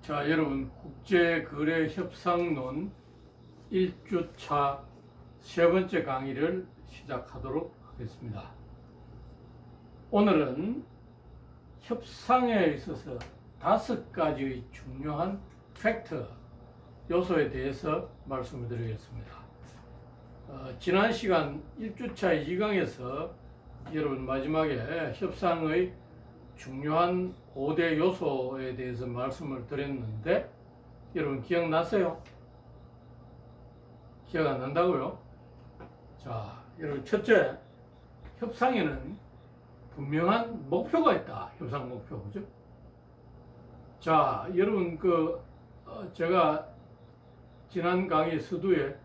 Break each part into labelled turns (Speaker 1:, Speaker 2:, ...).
Speaker 1: 자, 여러분, 국제거래협상론 1주차 세 번째 강의를 시작하도록 하겠습니다. 오늘은 협상에 있어서 5가지의 중요한 팩터, 요소에 대해서 말씀을 드리겠습니다. 지난 시간 1주차 2강에서 여러분 마지막에 협상의 중요한 5대 요소에 대해서 말씀을 드렸는데 여러분 기억나세요? 기억 안 난다고요? 자, 여러분 첫째, 협상에는 분명한 목표가 있다. 협상 목표, 그죠? 자, 여러분 제가 지난 강의 서두에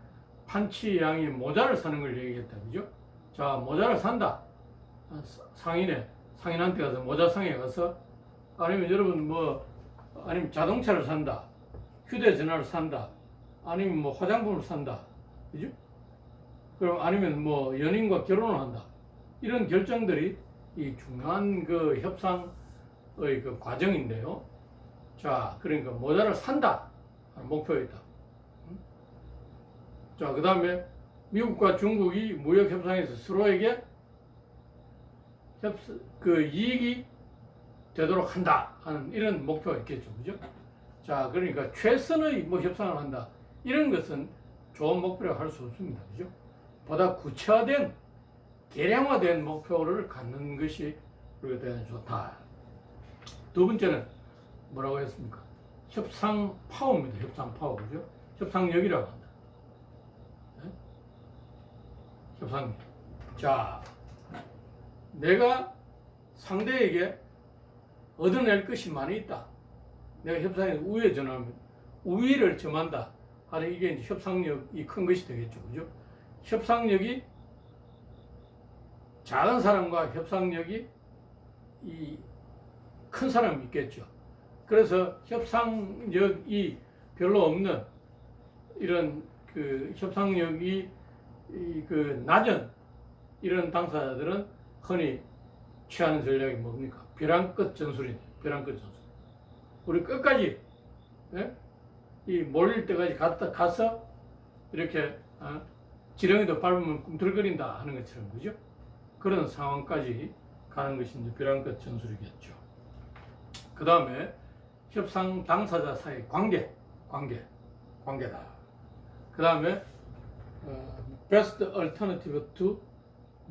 Speaker 1: 판치 양이 모자를 사는 걸 얘기했다, 그죠? 자, 모자를 산다. 상인한테 가서 모자상에 가서, 아니면 여러분 아니면 자동차를 산다, 휴대전화를 산다, 아니면 화장품을 산다, 그죠? 그럼 아니면 연인과 결혼을 한다. 이런 결정들이 이 중요한 협상의 과정인데요. 자, 그러니까 모자를 산다 하는 목표가 있다. 자, 그 다음에 미국과 중국이 무역 협상에서 서로에게 이익이 되도록 한다 하는 이런 목표가 있겠죠, 그죠? 자, 그러니까 최선의 협상을 한다. 이런 것은 좋은 목표라고 할 수 없습니다, 그죠? 보다 구체화된, 계량화된 목표를 갖는 것이 우리가 대단히 좋다. 두 번째는 뭐라고 했습니까? 협상 파워입니다. 협상 파워, 그죠? 협상력이라고 한다. 네? 협상력. 자, 내가 상대에게 얻어낼 것이 많이 있다. 내가 협상에 우위에 전하면 우위를 점한다. 하는 이게 이제 협상력이 큰 것이 되겠죠, 그죠? 협상력이 작은 사람과 협상력이 큰 사람이 있겠죠. 그래서 협상력이 별로 없는 이런 협상력이 낮은 이런 당사자들은 흔히 취하는 전략이 뭡니까? 벼랑 끝 전술이네. 벼랑 끝 전술. 우리 끝까지, 이 몰릴 때까지 가서 이렇게 지렁이도 밟으면 꿈틀거린다 하는 것처럼, 그죠? 그런 상황까지 가는 것이 이제 벼랑 끝 전술이겠죠. 그 다음에 협상 당사자 사이 관계다. 그 다음에 best alternative to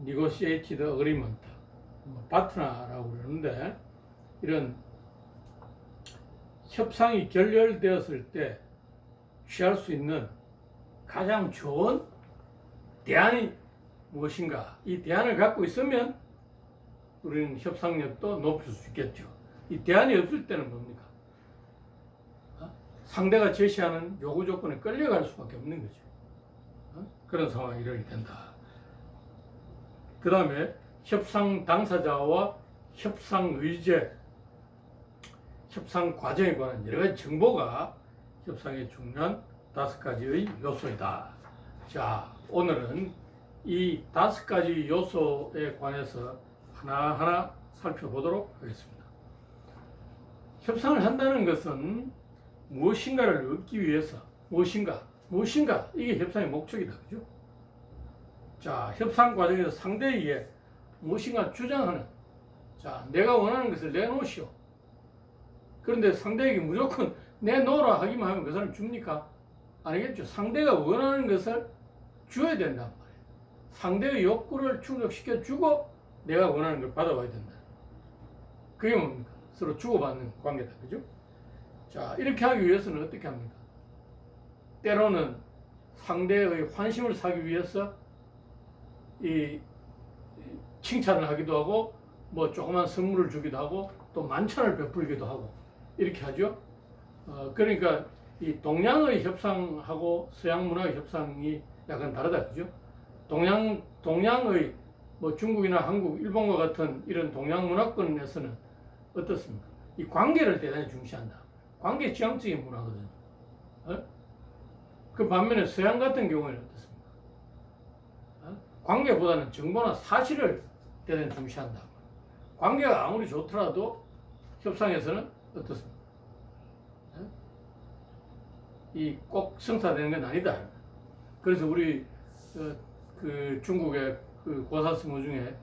Speaker 1: negotiated agreement, 파트너라고 그러는데, 이런 협상이 결렬되었을 때 취할 수 있는 가장 좋은 대안이 무엇인가? 이 대안을 갖고 있으면 우리는 협상력도 높일 수 있겠죠. 이 대안이 없을 때는 뭡니까? 상대가 제시하는 요구 조건에 끌려갈 수밖에 없는 거죠. 그런 상황이 일어나게 된다. 그 다음에 협상 당사자와 협상 의제, 협상 과정에 관한 여러 가지 정보가 협상의 중요한 5가지의 요소이다. 자, 오늘은 이 5가지 요소에 관해서 하나하나 살펴보도록 하겠습니다. 협상을 한다는 것은 무엇인가를 얻기 위해서 무엇인가 이게 협상의 목적이다, 그죠? 자, 협상 과정에서 상대에게 무엇인가 주장하는, 자, 내가 원하는 것을 내놓으시오. 그런데 상대에게 무조건 내놓으라 하기만 하면 그 사람 줍니까? 아니겠죠. 상대가 원하는 것을 줘야 된단 말이에요. 상대의 욕구를 충족시켜 주고 내가 원하는 걸 받아와야 된다. 그게 뭡니까? 서로 주고받는 관계다, 그죠? 자, 이렇게 하기 위해서는 어떻게 합니까? 때로는 상대의 환심을 사기 위해서 이 칭찬을 하기도 하고, 조그만 선물을 주기도 하고, 또 만찬을 베풀기도 하고, 이렇게 하죠. 그러니까 이 동양의 협상하고 서양 문화의 협상이 약간 다르다, 그죠? 동양의 중국이나 한국, 일본과 같은 이런 동양 문화권에서는 어떻습니까? 이 관계를 대단히 중시한다. 관계 지향적인 문화거든요. 그 반면에 서양 같은 경우에는 어떻습니까? 관계보다는 정보나 사실을 대단히 중시한다. 관계가 아무리 좋더라도 협상에서는 어떻습니까? 이 꼭 성사되는 건 아니다. 그래서 우리 그 중국의 그 고사스모 중에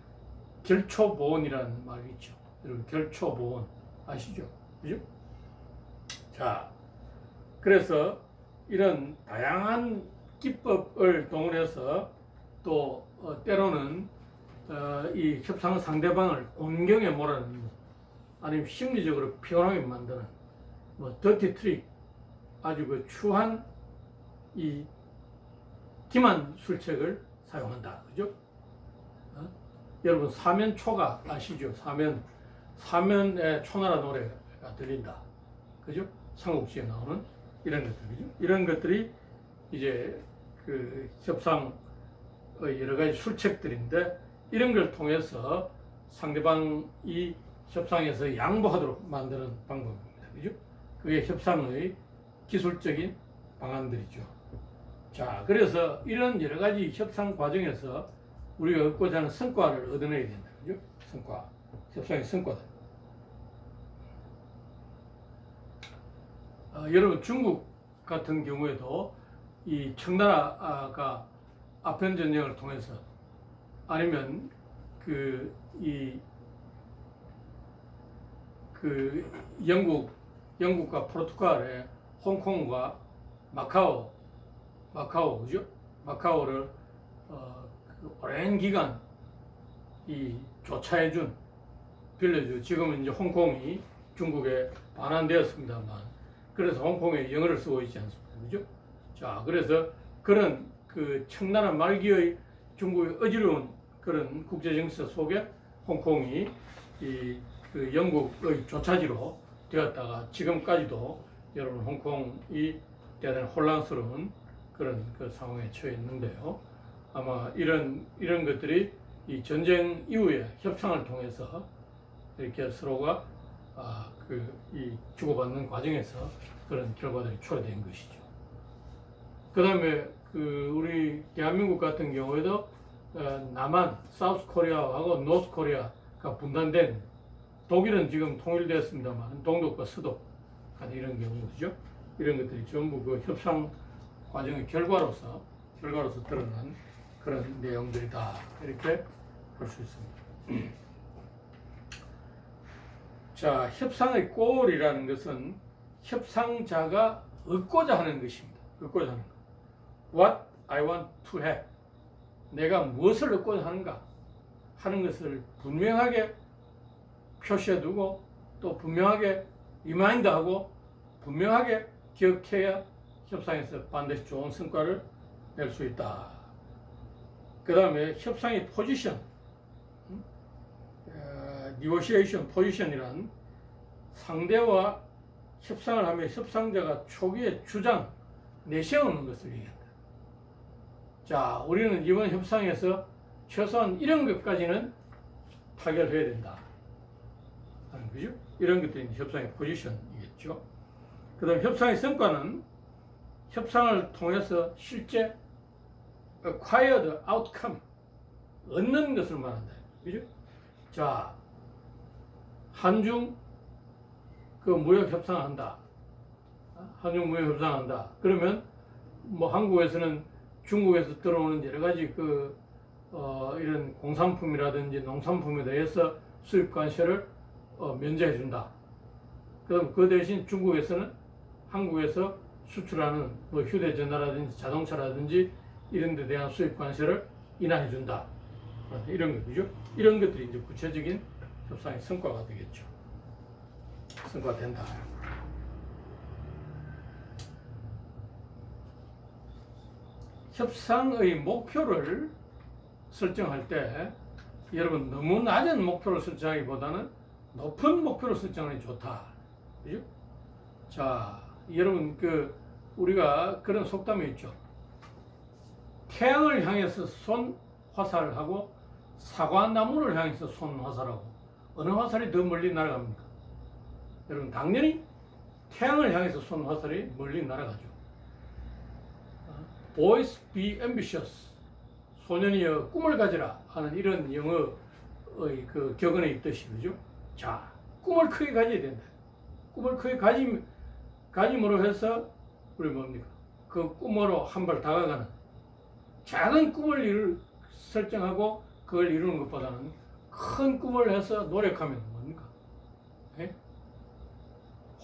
Speaker 1: 결초보온이라는 말이 있죠. 여러분 결초보온 아시죠? 그죠? 자, 그래서 이런 다양한 기법을 동원해서 또 때로는 이 협상 상대방을 곤경에 몰아넣는, 아니면 심리적으로 피곤하게 만드는 뭐 더티 트릭, 아주 그 추한 이 기만 술책을 사용한다. 그죠? 여러분 사면초가 아시죠? 사면의 초나라 노래가 들린다. 그죠? 삼국지에 나오는 이런 것들이죠. 이런 것들이 이제 그 협상의 여러 가지 술책들인데, 이런 걸 통해서 상대방이 협상에서 양보하도록 만드는 방법입니다. 그죠? 그게 협상의 기술적인 방안들이죠. 자, 그래서 이런 여러 가지 협상 과정에서 우리가 얻고자 하는 성과를 얻어내야 된다. 그죠? 성과. 협상의 성과다. 여러분 중국 같은 경우에도 이 청나라가 아편 전쟁을 통해서, 아니면 그 영국과 포르투갈의 홍콩과 마카오, 그죠? 마카오를 그 오랜 기간 조차해준, 빌려줘. 지금은 이제 홍콩이 중국에 반환되었습니다만, 그래서 홍콩에 영어를 쓰고 있지 않습니까? 그죠? 자, 그래서 그런 그 청나라 말기의 중국의 어지러운 그런 국제 정세 속에 홍콩이 그 영국의 조차지로 되었다가 지금까지도 여러분 홍콩이 대단히 혼란스러운 그런 그 상황에 처해 있는데요. 아마 이런 것들이 이 전쟁 이후에 협상을 통해서 이렇게 서로가 이 주고받는 과정에서 그런 결과들이 초래된 것이죠. 그 다음에 우리 대한민국 같은 경우에도 남한, 사우스 코리아하고 노스 코리아가 분단된, 독일은 지금 통일되었습니다만 동독과 서독 간의 이런 경우죠. 이런 것들이 전부 그 협상 과정의 결과로서 드러난 그런 내용들이다. 이렇게 볼 수 있습니다. 자, 협상의 골이라는 것은 협상자가 얻고자 하는 것입니다. 얻고자 하는 것. What I want to have. 내가 무엇을 얻고자 하는가 하는 것을 분명하게 표시해두고, 또 분명하게 리마인드하고 분명하게 기억해야 협상에서 반드시 좋은 성과를 낼 수 있다. 그 다음에 협상의 포지션, negotiation 포지션이란 상대와 협상을 하며 협상자가 초기에 주장, 내세우는 것을 얘기한다. 자, 우리는 이번 협상에서 최소한 이런 것까지는 타결해야 된다. 그죠? 이런 것들이 협상의 포지션이겠죠. 그 다음 협상의 성과는 협상을 통해서 실제 acquired outcome, 얻는 것을 말한다. 그죠? 자, 한중 무역 협상한다. 한중 무역 협상한다. 그러면 뭐 한국에서는 중국에서 들어오는 여러 가지 이런 공산품이라든지 농산품에 대해서 수입 관세를 면제해 준다. 그럼 그 대신 중국에서는 한국에서 수출하는 뭐 휴대전화라든지 자동차라든지 이런 데 대한 수입 관세를 인하해 준다. 이런 것이죠. 이런 것들이 이제 구체적인 협상의 성과가 되겠죠. 성과된다. 협상의 목표를 설정할 때 여러분 너무 낮은 목표를 설정하기보다는 높은 목표를 설정하는 게 좋다. 그죠? 자, 여러분 우리가 그런 속담이 있죠. 태양을 향해서 손 화살하고 사과나무를 향해서 손 화살하고 어느 화살이 더 멀리 날아갑니까? 여러분 당연히 태양을 향해서 쏜 화살이 멀리 날아가죠. Boys be ambitious. 소년이여 꿈을 가지라 하는 이런 영어의 격언에 있듯이, 그죠? 자, 꿈을 크게 가져야 된다. 꿈을 크게 가짐으로 해서 우리 뭡니까? 그 꿈으로 한 발 다가가는 작은 꿈을 설정하고 그걸 이루는 것보다는 큰 꿈을 해서 노력하면 뭡니까? 예?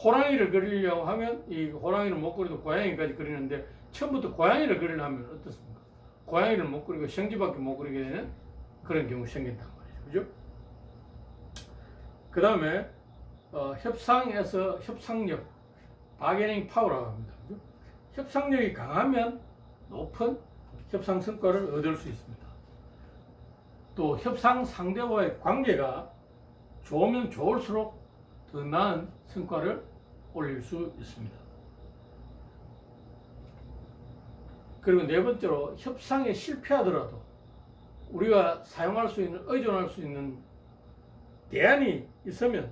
Speaker 1: 호랑이를 그리려고 하면 이 호랑이를 못 그리도 고양이까지 그리는데 처음부터 고양이를 그리려면 어떻습니까? 고양이를 못 그리고 생쥐밖에 못 그리게 되는 그런 경우 생긴단 말이죠. 그죠? 그 다음에 협상에서 협상력, 바게닝 파워라고 합니다. 그죠? 협상력이 강하면 높은 협상 성과를 얻을 수 있습니다. 또 협상 상대와의 관계가 좋으면 좋을수록 더 나은 성과를 올릴 수 있습니다. 그리고 네 번째로 협상에 실패하더라도 우리가 사용할 수 있는, 의존할 수 있는 대안이 있으면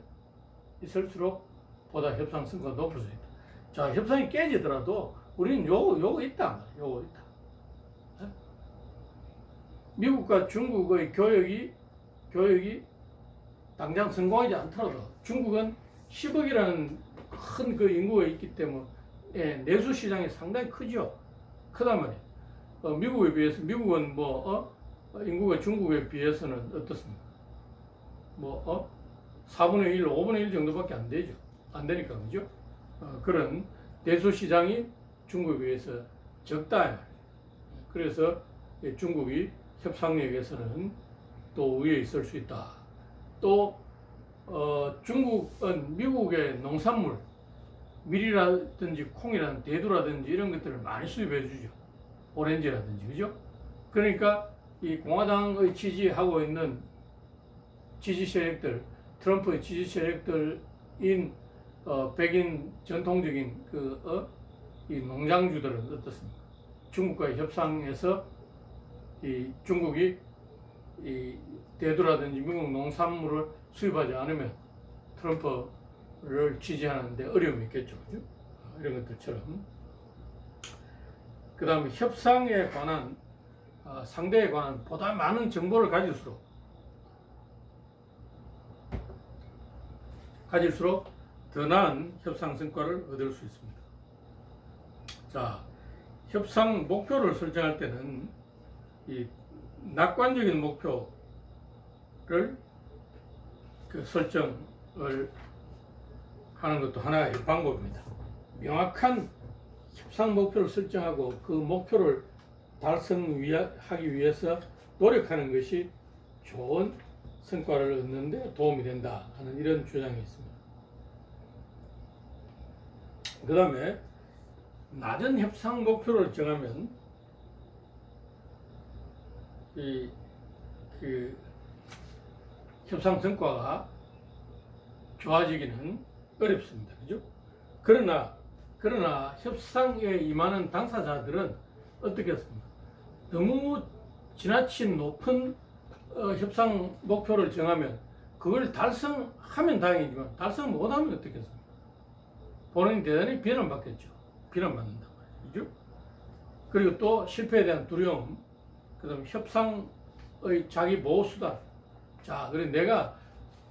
Speaker 1: 있을수록 보다 협상 성과가 높을 수 있다. 자, 협상이 깨지더라도 우리는 요거 있다. 요거 있다. 미국과 중국의 교육이 당장 성공하지 않더라도 중국은 10억이라는 큰 그 인구가 있기 때문에 내수 시장이 상당히 크죠. 크단 말이에요. 미국에 비해서 미국은 인구가 중국에 비해서는 어떻습니까? 4분의 1, 5분의 1 정도밖에 안 되죠. 안 되니까 그죠? 그런 내수 시장이 중국에 비해서 적다. 그래서 중국이 협상력에서는 또 위에 있을 수 있다. 또 중국은 미국의 농산물, 밀이라든지 콩이라든지 대두라든지 이런 것들을 많이 수입해 주죠. 오렌지라든지 그죠? 그러니까 이 공화당의 지지하고 있는 지지 세력들, 트럼프의 지지 세력들인 백인 전통적인 이 농장주들은 어떻습니까? 중국과의 협상에서 이 중국이 이 대두라든지 미국 농산물을 수입하지 않으면 트럼프를 지지하는데 어려움이 있겠죠. 그죠? 이런 것들처럼. 그 다음에 협상에 관한, 상대에 관한 보다 많은 정보를 가질수록 더 나은 협상 성과를 얻을 수 있습니다. 자, 협상 목표를 설정할 때는 이 낙관적인 목표를 설정을 하는 것도 하나의 방법입니다. 명확한 협상 목표를 설정하고 그 목표를 달성하기 위해서 노력하는 것이 좋은 성과를 얻는 데 도움이 된다 하는 이런 주장이 있습니다. 그 다음에 낮은 협상 목표를 정하면 그 협상 성과가 좋아지기는 어렵습니다. 그죠? 그러나 협상에 임하는 당사자들은 어떻게 했습니까? 너무 지나친 높은 협상 목표를 정하면 그걸 달성하면 다행이지만 달성 못하면 어떻게 했습니까? 본인이 대단히 비난받겠죠. 비난받는단 말이죠. 그죠? 그리고 또 실패에 대한 두려움, 그 다음에 협상의 자기 보호수단. 자, 그래 내가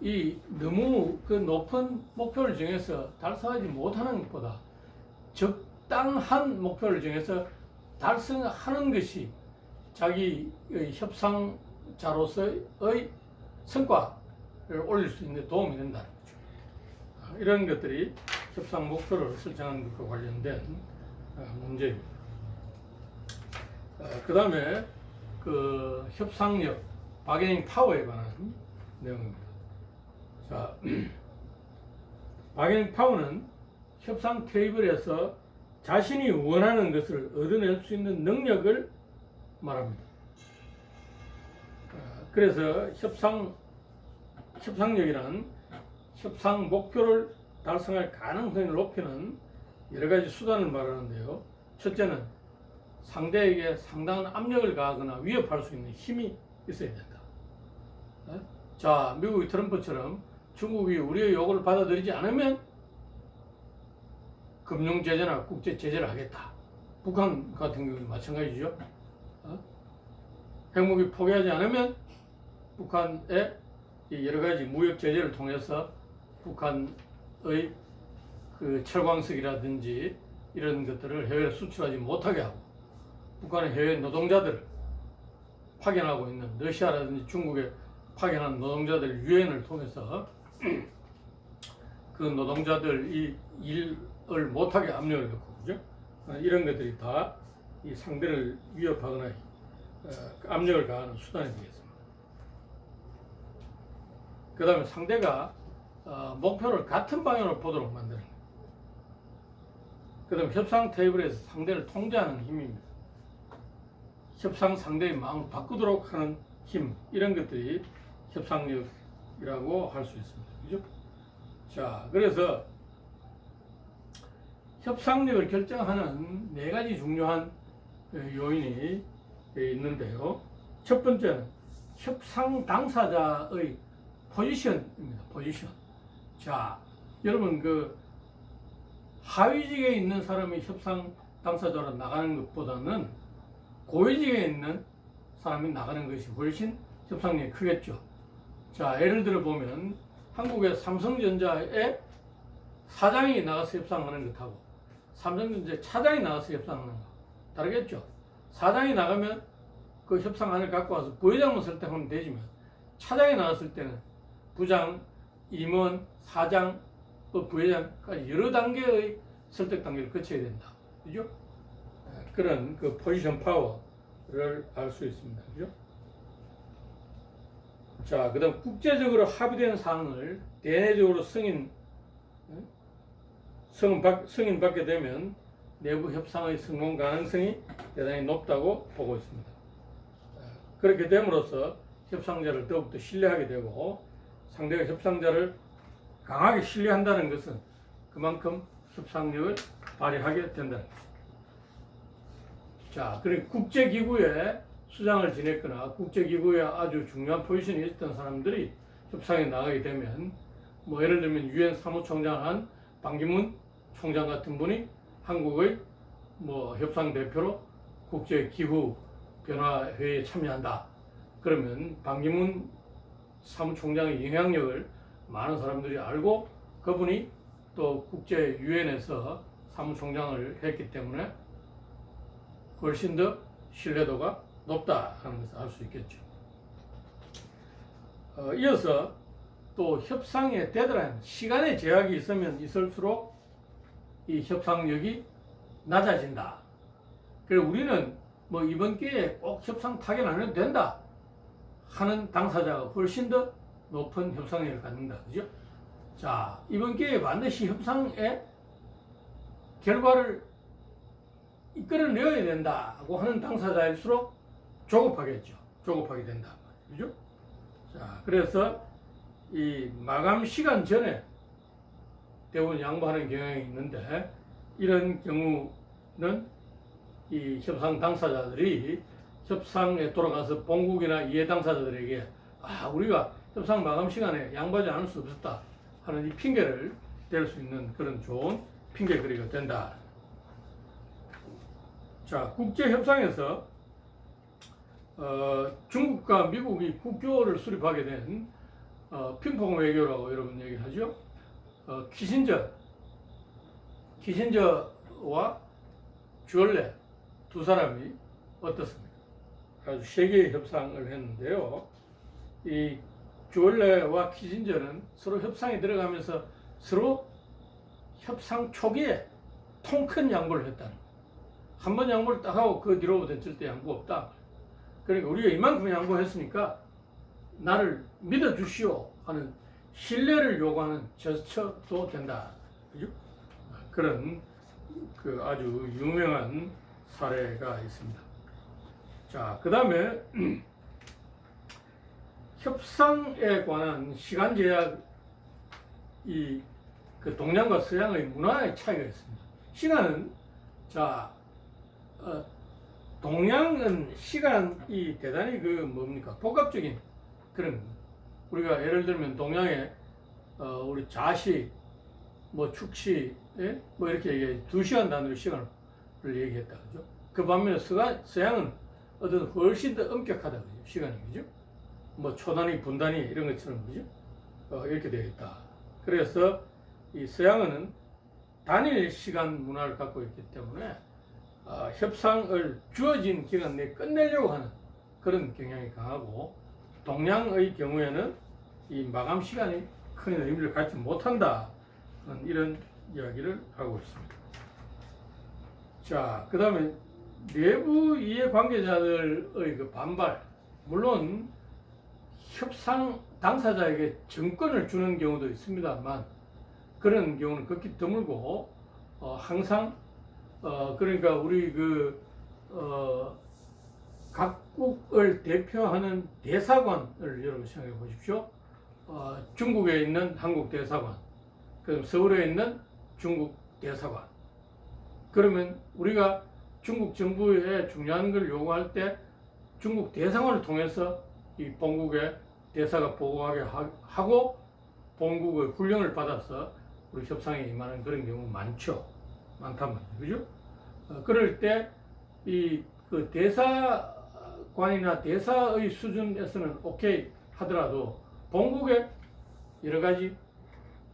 Speaker 1: 이 너무 그 높은 목표를 정해서 달성하지 못하는 것보다 적당한 목표를 정해서 달성하는 것이 자기의 협상자로서의 성과를 올릴 수 있는 데 도움이 된다는 거죠. 이런 것들이 협상 목표를 설정하는 것과 관련된 문제입니다. 그 다음에 그 협상력, 바게닝 파워에 관한 내용입니다. 자, 바게닝 파워는 협상 테이블에서 자신이 원하는 것을 얻어낼 수 있는 능력을 말합니다. 그래서 협상력이란 협상 목표를 달성할 가능성을 높이는 여러 가지 수단을 말하는데요. 첫째는 상대에게 상당한 압력을 가하거나 위협할 수 있는 힘이 있어야 된다. 자, 미국의 트럼프처럼 중국이 우리의 요구를 받아들이지 않으면 금융제재나 국제제재를 하겠다. 북한 같은 경우는 마찬가지죠. 핵무기 포기하지 않으면 북한의 여러 가지 무역 제재를 통해서 북한의 그 철광석이라든지 이런 것들을 해외에 수출하지 못하게 하고 북한의 해외 노동자들을 파견하고 있는 러시아라든지 중국에 파견한 노동자들 유엔을 통해서 그 노동자들 이 일을 못하게 압력을 넣고 그죠? 이런 것들이 다 이 상대를 위협하거나 압력을 가하는 수단이 되겠습니다. 그 다음에 상대가 목표를 같은 방향으로 보도록 만드는 거예요. 그 다음에 협상 테이블에서 상대를 통제하는 힘입니다. 협상 상대의 마음을 바꾸도록 하는 힘, 이런 것들이 협상력이라고 할 수 있습니다. 그죠? 자, 그래서 협상력을 결정하는 네 가지 중요한 요인이 있는데요. 첫 번째는 협상 당사자의 포지션입니다. 포지션. 자, 여러분 그 하위직에 있는 사람이 협상 당사자로 나가는 것보다는 고위직에 있는 사람이 나가는 것이 훨씬 협상력이 크겠죠. 자, 예를 들어 보면 한국의 삼성전자의 사장이 나가서 협상하는 것하고 삼성전자 차장이 나가서 협상하는 것 다르겠죠. 사장이 나가면 그 협상안을 갖고 와서 부회장만 설득하면 되지만 차장이 나갔을 때는 부장, 임원, 사장, 부회장까지 여러 단계의 설득 단계를 거쳐야 된다. 그죠? 그런 그 포지션 파워를 알 수 있습니다. 그죠? 자, 그 다음 국제적으로 합의된 사항을 대내적으로 승인받게 되면 내부 협상의 성공 가능성이 대단히 높다고 보고 있습니다. 그렇게 됨으로써 협상자를 더욱더 신뢰하게 되고 상대가 협상자를 강하게 신뢰한다는 것은 그만큼 협상력을 발휘하게 된다는 것입니다. 자, 그리고 국제기구에 수장을 지냈거나 국제기구에 아주 중요한 포지션이 있었던 사람들이 협상에 나가게 되면 뭐 예를 들면 유엔 사무총장을 한 반기문 총장 같은 분이 한국의 뭐 협상 대표로 국제기후 변화회의에 참여한다. 그러면 반기문 사무총장의 영향력을 많은 사람들이 알고 그분이 또 국제 유엔에서 사무총장을 했기 때문에 훨씬 더 신뢰도가 높다 하는 것을 알 수 있겠죠. 이어서 또 협상의 데드라인, 시간의 제약이 있으면 있을수록 이 협상력이 낮아진다. 그래서 우리는 뭐 이번 기회에 꼭 협상 타결 안 해도 된다 하는 당사자가 훨씬 더 높은 협상력을 갖는다. 그죠? 자, 이번 기회에 반드시 협상의 결과를 이끌어내야 된다고 하는 당사자일수록 조급하겠죠. 조급하게 된다. 그죠? 자, 그래서 이 마감 시간 전에 대부분 양보하는 경향이 있는데 이런 경우는 이 협상 당사자들이 협상에 돌아가서 본국이나 이해 당사자들에게 우리가 협상 마감 시간에 양보하지 않을 수 없었다 하는 이 핑계를 댈 수 있는 그런 좋은 핑계거리가 된다. 자, 국제 협상에서 중국과 미국이 국교를 수립하게 된 핑퐁 외교라고 여러분 얘기하죠. 키신저와 주얼레 두 사람이 어떻습니까? 아주 세계의 협상을 했는데요. 이 주얼레와 키신저는 서로 협상에 들어가면서 서로 협상 초기에 통 큰 양보를 했다는 거예요. 한 번 양보를 딱 하고 그 뒤로부터는 절대 양보 없다. 그러니까 우리가 이만큼 양보했으니까 나를 믿어주시오 하는 신뢰를 요구하는 제스처도 된다. 그죠? 그런 그 아주 유명한 사례가 있습니다. 자, 그 다음에 협상에 관한 시간 제약, 그 동양과 서양의 문화의 차이가 있습니다. 시간은, 자, 동양은 시간이 대단히 복합적인 그런, 우리가 예를 들면 동양에 우리 자시, 뭐 축시, 예? 뭐 이렇게 얘기해 2시간 단위로 시간을 얘기했다. 그죠? 그 반면에 서양은 어떤 훨씬 더 엄격하다. 그죠? 시간이. 그죠? 뭐 초단위, 분단위 이런 것처럼. 그죠? 이렇게 되어 있다. 그래서 이 서양은 단일 시간 문화를 갖고 있기 때문에 협상을 주어진 기간 내에 끝내려고 하는 그런 경향이 강하고, 동양의 경우에는 이 마감 시간이 큰 의미를 갖지 못한다 하는 이런 이야기를 하고 있습니다. 자, 그 다음에 내부 이해관계자들의 그 반발, 물론 협상 당사자에게 정권을 주는 경우도 있습니다만 그런 경우는 극히 드물고, 항상 그러니까 우리 각국을 대표하는 대사관을 여러분 생각해 보십시오. 중국에 있는 한국 대사관, 그럼 서울에 있는 중국 대사관. 그러면 우리가 중국 정부에 중요한 걸 요구할 때 중국 대사관을 통해서 이 본국의 대사가 보고하게 하고 본국의 훈령을 받아서 우리 협상에 임하는 그런 경우 많죠. 많단 말이죠. 그죠? 그럴 때 이 그 대사관이나 대사의 수준에서는 오케이 하더라도 본국에 여러 가지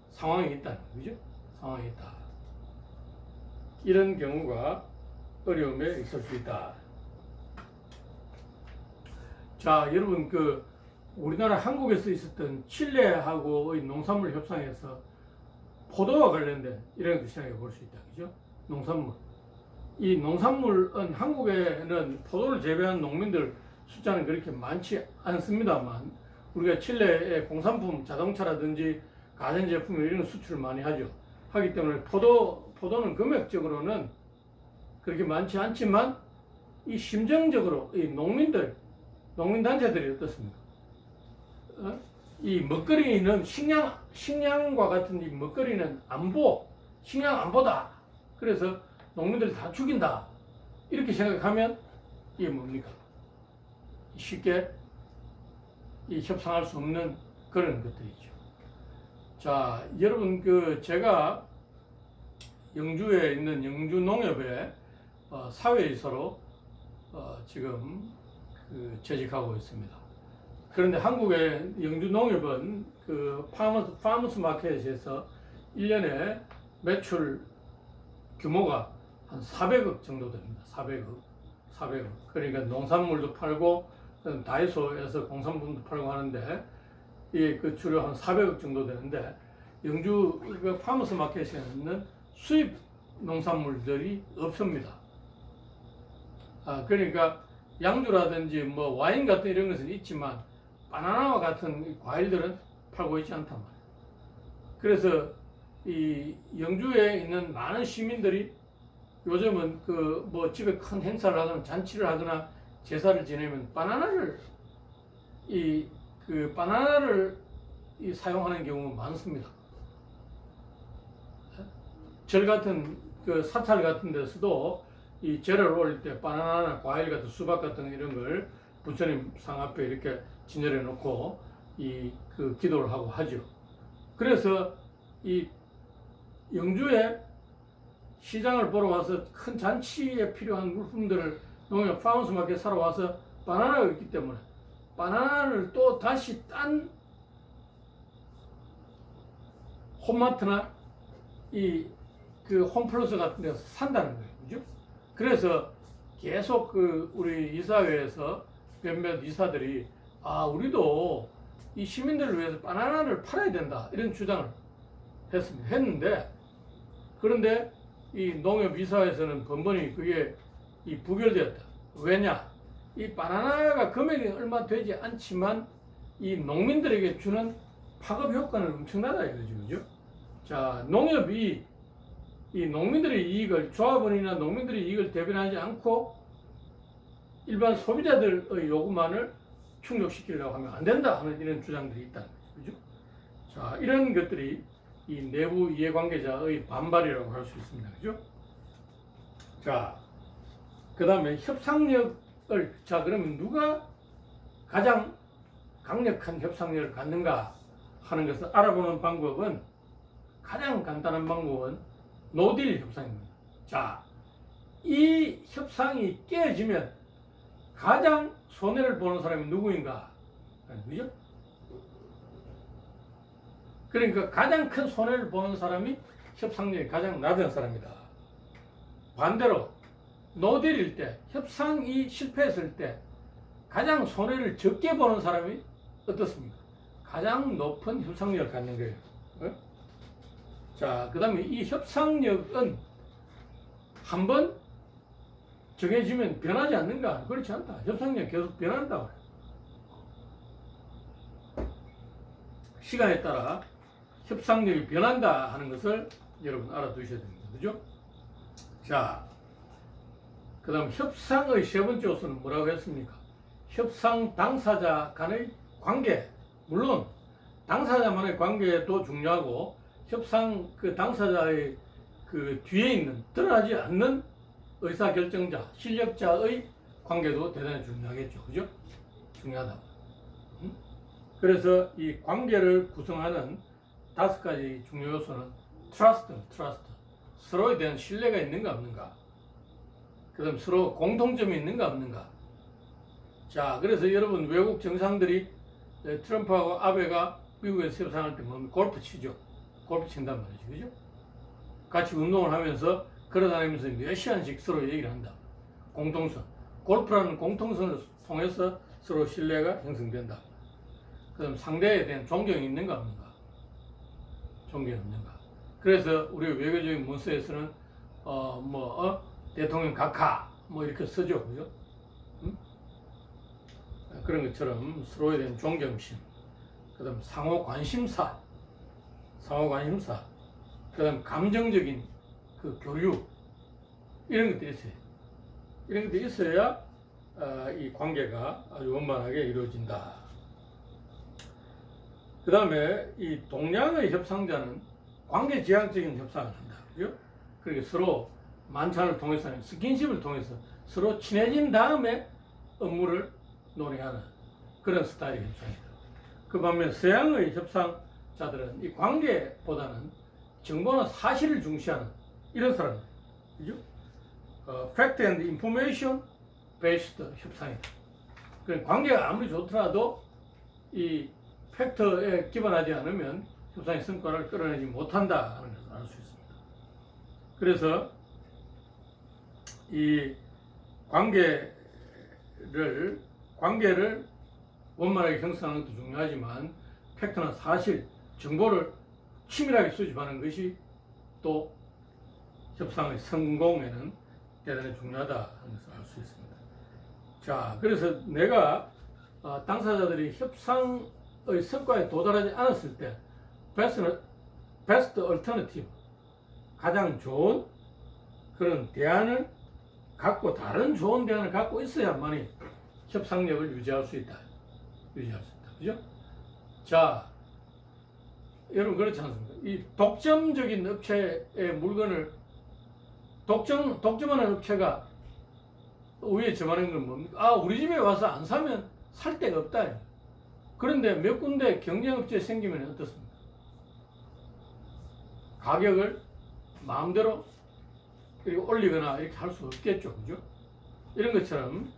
Speaker 1: 상황이 있다는 거죠. 상황이 있다. 이런 경우가 어려움에 있을 수 있다. 자, 여러분 우리나라 한국에서 있었던 칠레하고의 농산물 협상에서 포도와 관련된 이런 것도 생각해 볼 수 있다. 그죠? 농산물. 이 농산물은 한국에는 포도를 재배하는 농민들 숫자는 그렇게 많지 않습니다만 우리가 칠레의 공산품, 자동차라든지 가전제품 이런 수출을 많이 하기 때문에 포도는 금액적으로는 그렇게 많지 않지만 이 심정적으로 이 농민단체들이 어떻습니까? 이 먹거리는 식량과 같은 이 먹거리는 식량 안보다. 그래서 농민들 다 죽인다. 이렇게 생각하면 이게 뭡니까? 쉽게 협상할 수 없는 그런 것들이죠. 자, 여러분 제가 영주에 있는 영주농협의 사회이사로 지금 재직하고 있습니다. 그런데 한국의 영주농협은 파머스 마켓에서 1년에 매출 규모가 한 400억 정도 됩니다. 400억. 그러니까 농산물도 팔고 다이소에서 공산품도 팔고 하는데 이게 주로 한 400억 정도 되는데 영주 파머스 마켓에는 수입 농산물들이 없습니다. 그러니까 양주라든지 와인 같은 이런 것은 있지만 바나나와 같은 과일들은 팔고 있지 않단 말이에요. 그래서 이 영주에 있는 많은 시민들이 요즘은 집에 큰 행사를 하거나 잔치를 하거나 제사를 지내면 바나나를 사용하는 경우가 많습니다. 절 같은 사찰 같은 데서도 이 절을 올릴 때 바나나나 과일 같은 수박 같은 이런 걸 부처님 상 앞에 이렇게 진열해 놓고 기도를 하고 하죠. 그래서 이 영주에 시장을 보러 와서 큰 잔치에 필요한 물품들을 농협 파머스 마켓 사러 와서 바나나가 있기 때문에 바나나를 또 다시 딴 홈마트나 홈플러스 같은 데서 산다는 거예요. 그죠? 그래서 계속 우리 이사회에서 몇몇 이사들이 우리도 이 시민들을 위해서 바나나를 팔아야 된다 이런 주장을 했는데 그런데 이 농협 이사회에서는 번번이 그게 부결되었다. 왜냐? 이 바나나가 금액이 얼마 되지 않지만 이 농민들에게 주는 파급 효과는 엄청나다 이거죠. 그죠? 자, 농협이 이 농민들의 이익을, 조합원이나 농민들의 이익을 대변하지 않고 일반 소비자들의 요구만을 충족시키려고 하면 안 된다 하는 이런 주장들이 있다는 거죠. 그죠? 자, 이런 것들이 이 내부 이해관계자의 반발이라고 할 수 있습니다. 그죠? 자, 그 다음에 그러면 누가 가장 강력한 협상력을 갖는가 하는 것을 알아보는 방법은 가장 간단한 방법은 노딜 협상입니다. 자, 이 협상이 깨지면 가장 손해를 보는 사람이 누구인가? 그죠? 그러니까 가장 큰 손해를 보는 사람이 협상력이 가장 낮은 사람이다. 반대로 노딜일 때, 협상이 실패했을 때 가장 손해를 적게 보는 사람이 어떻습니까? 가장 높은 협상력을 갖는 거예요. 어? 자, 그 다음에 이 협상력은 한번 정해지면 변하지 않는가? 그렇지 않다. 협상력 계속 변한다. 시간에 따라 협상력이 변한다 하는 것을 여러분 알아두셔야 됩니다. 그죠? 자, 그 다음 협상의 세 번째 요소는 뭐라고 했습니까? 협상 당사자 간의 관계. 물론 당사자만의 관계도 중요하고 협상 그 당사자의 그 뒤에 있는 드러나지 않는 의사결정자, 실력자의 관계도 대단히 중요하겠죠. 그죠? 중요하다. 그래서 이 관계를 구성하는 5가지 중요 요소는 트러스트. 서로에 대한 신뢰가 있는가 없는가. 그 다음 서로 공통점이 있는가 없는가. 자, 그래서 여러분 외국 정상들이 트럼프하고 아베가 미국에서 협상할 때 뭐 골프 치죠. 골프 친단 말이죠. 그죠? 같이 운동을 하면서 걸어다니면서 몇 시간씩 서로 얘기를 한다. 공통선. 골프라는 공통선을 통해서 서로 신뢰가 형성된다. 그 다음 상대에 대한 존경이 있는가 없는가. 존경이 없는가. 그래서 우리 외교적인 문서에서는 대통령 각하 뭐 이렇게 쓰죠. 그죠? 그런 것처럼 서로에 대한 존경심, 그 다음 상호 관심사, 그 다음 감정적인 그 교류, 이런 것들이 있어요. 이런 것들이 있어야 이 관계가 아주 원만하게 이루어진다. 그 다음에 이 동양의 협상자는 관계지향적인 협상을 한다. 그죠? 그러니까 서로 만찬을 통해서, 스킨십을 통해서 서로 친해진 다음에 업무를 논의하는 그런 스타일의 협상이다. 그 반면 서양의 협상자들은 이 관계보다는 정보나 사실을 중시하는 이런 사람들. 그죠? Fact and Information Based 협상이다. 그 관계가 아무리 좋더라도 이 팩트에 기반하지 않으면 협상의 성과를 끌어내지 못한다 하는 것을 알 수 있습니다. 그래서 이 관계를 원만하게 형성하는 것도 중요하지만 팩트나 사실, 정보를 치밀하게 수집하는 것이 또 협상의 성공에는 대단히 중요하다 하는 것을 알 수 있습니다. 자, 그래서 내가 당사자들이 협상의 성과에 도달하지 않았을 때 베스트 얼터너티브, 가장 좋은 그런 대안을 갖고, 다른 좋은 대안을 갖고 있어야만이 협상력을 유지할 수 있다. 그죠? 자, 여러분 그렇지 않습니까? 이 독점적인 업체의 물건을 독점하는 업체가 위에 점하는 건 뭡니까? 우리 집에 와서 안 사면 살 데가 없다. 그런데 몇 군데 경쟁업체 생기면 어떻습니까? 가격을 마음대로 이렇게 올리거나 이렇게 할 수 없겠죠. 그죠? 이런 것처럼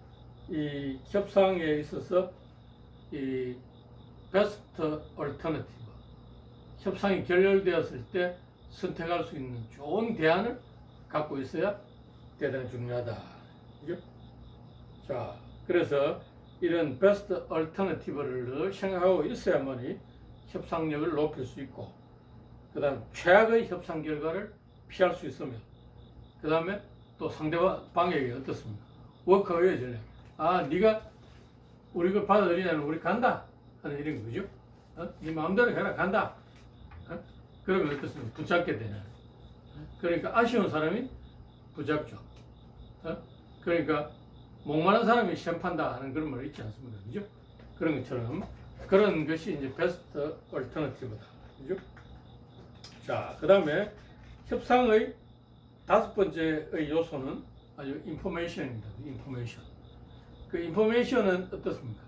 Speaker 1: 이 협상에 있어서 이 베스트 얼터너티브, 협상이 결렬되었을 때 선택할 수 있는 좋은 대안을 갖고 있어야 대단히 중요하다. 그죠? 자, 그래서 이런 베스트 얼터너티브를 생각하고 있어야만이 협상력을 높일 수 있고, 그 다음 최악의 협상 결과를 피할 수 있으며, 그 다음에 또 상대방에게 어떻습니까? 워크어웨이 전략. 네가 우리 걸 받아들이냐면 우리 간다 하는 이런 거죠. 네 마음대로 해라, 간다. 그러면 어떻습니까? 붙잡게 되는. 그러니까 아쉬운 사람이 붙잡죠. 그러니까 목마른 사람이 시험 판다 하는 그런 말 있지 않습니까? 그죠? 그런 것처럼 그런 것이 이제 베스트 얼터너티브다. 그죠? 자, 그 다음에 협상의 5번째의 요소는 아주 인포메이션입니다. 인포메이션. 그 인포메이션은 어떻습니까?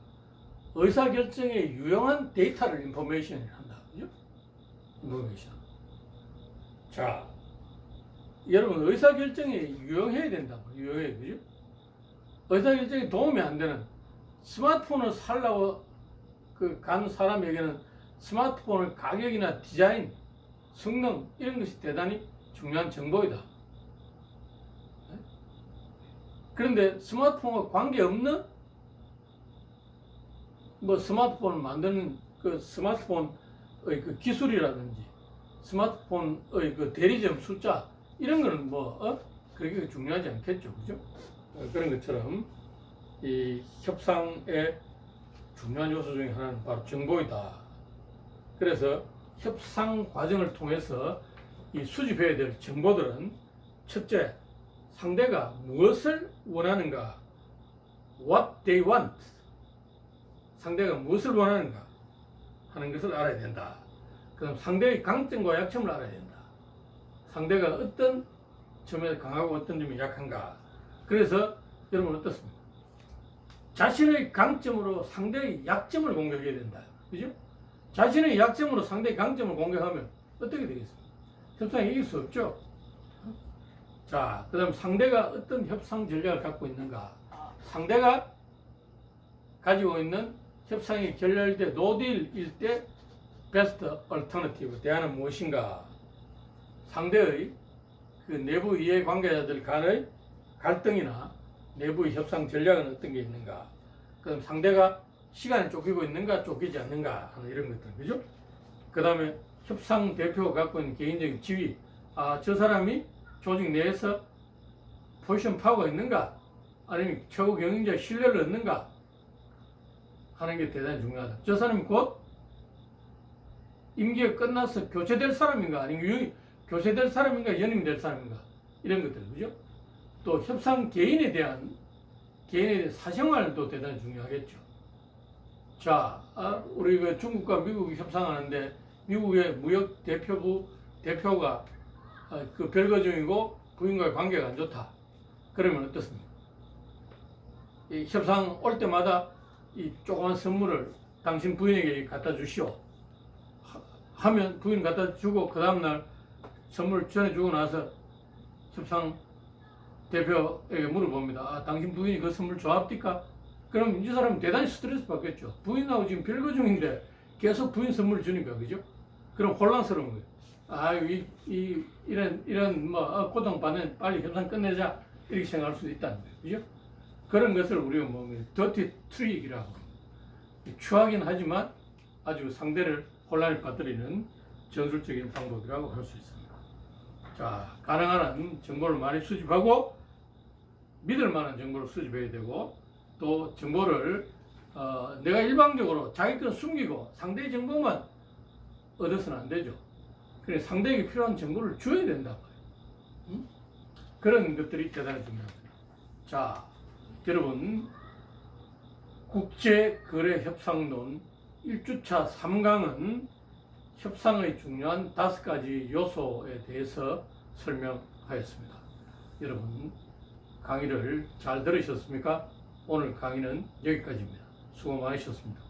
Speaker 1: 의사결정에 유용한 데이터를 인포메이션을 한다. 그죠? 인포메이션. 자, 여러분 의사결정에 유용해야 된다. 유용해. 그죠? 의사결정에 도움이 안 되는 스마트폰을 살라고 간 사람에게는 스마트폰의 가격이나 디자인, 성능 이런 것이 대단히 중요한 정보이다. 그런데 스마트폰과 관계없는 뭐 스마트폰을 만드는 그 스마트폰의 그 기술이라든지 스마트폰의 그 대리점 숫자 이런 거는 뭐 그렇게 중요하지 않겠죠, 그죠? 그런 것처럼 이 협상의 중요한 요소 중에 하나는 바로 정보이다. 그래서 협상 과정을 통해서 이 수집해야 될 정보들은 첫째, 상대가 무엇을 원하는가, what they want, 상대가 무엇을 원하는가 하는 것을 알아야 된다. 그다음 상대의 강점과 약점을 알아야 된다. 상대가 어떤 점에 강하고 어떤 점이 약한가. 그래서 여러분 어떻습니까? 자신의 강점으로 상대의 약점을 공격해야 된다. 그죠? 자신의 약점으로 상대의 강점을 공격하면 어떻게 되겠습니까? 협상에 이길 수 없죠. 자, 그 다음 상대가 어떤 협상 전략을 갖고 있는가. 상대가 가지고 있는 협상이 결렬돼 노딜일 때 베스트 얼터너티브 대안은 무엇인가. 상대의 그 내부 이해 관계자들 간의 갈등이나 내부의 협상 전략은 어떤 게 있는가. 그다음 상대가 시간에 쫓기고 있는가 쫓기지 않는가 하는 이런 것들, 그죠? 그 다음에 협상 대표가 갖고 있는 개인적인 지위, 저 사람이 조직 내에서 포지션 파워가 있는가, 아니면 최고 경영자의 신뢰를 얻는가 하는 게 대단히 중요하다. 저 사람이 곧 임기가 끝나서 교체될 사람인가, 아니면 교체될 사람인가, 연임이 될 사람인가, 이런 것들, 그죠? 또 협상 개인에 대한 사생활도 대단히 중요하겠죠. 자, 우리 그 중국과 미국이 협상하는데 미국의 무역 대표가 그 별거 중이고 부인과의 관계가 안 좋다. 그러면 어떻습니까? 이 협상 올 때마다 이 조그만 선물을 당신 부인에게 갖다 주시오 하면 부인 갖다 주고 그 다음날 선물 전해주고 나서 협상 대표에게 물어봅니다. 당신 부인이 그 선물 좋아합니까? 그럼 이 사람은 대단히 스트레스 받겠죠. 부인하고 지금 별거 중인데 계속 부인 선물을 주니까, 그죠? 그럼 혼란스러운 거예요. 이런 고통받는 빨리 협상 끝내자 이렇게 생각할 수도 있다는 거예요, 그죠? 그런 것을 우리가 더티 트릭이라고 추하긴 하지만 아주 상대를 혼란에 빠뜨리는 전술적인 방법이라고 할 수 있습니다. 자, 가능한 한 정보를 많이 수집하고 믿을 만한 정보를 수집해야 되고, 또 정보를 내가 일방적으로 자기 건 숨기고 상대의 정보만 얻어서는 안 되죠. 그래 상대에게 필요한 정보를 줘야 된다. 그런 것들이 대단히 중요합니다. 자, 여러분, 국제거래협상론 1주차 3강은 협상의 중요한 5가지 요소에 대해서 설명하였습니다. 여러분, 강의를 잘 들으셨습니까? 오늘 강의는 여기까지입니다. 수고 많으셨습니다.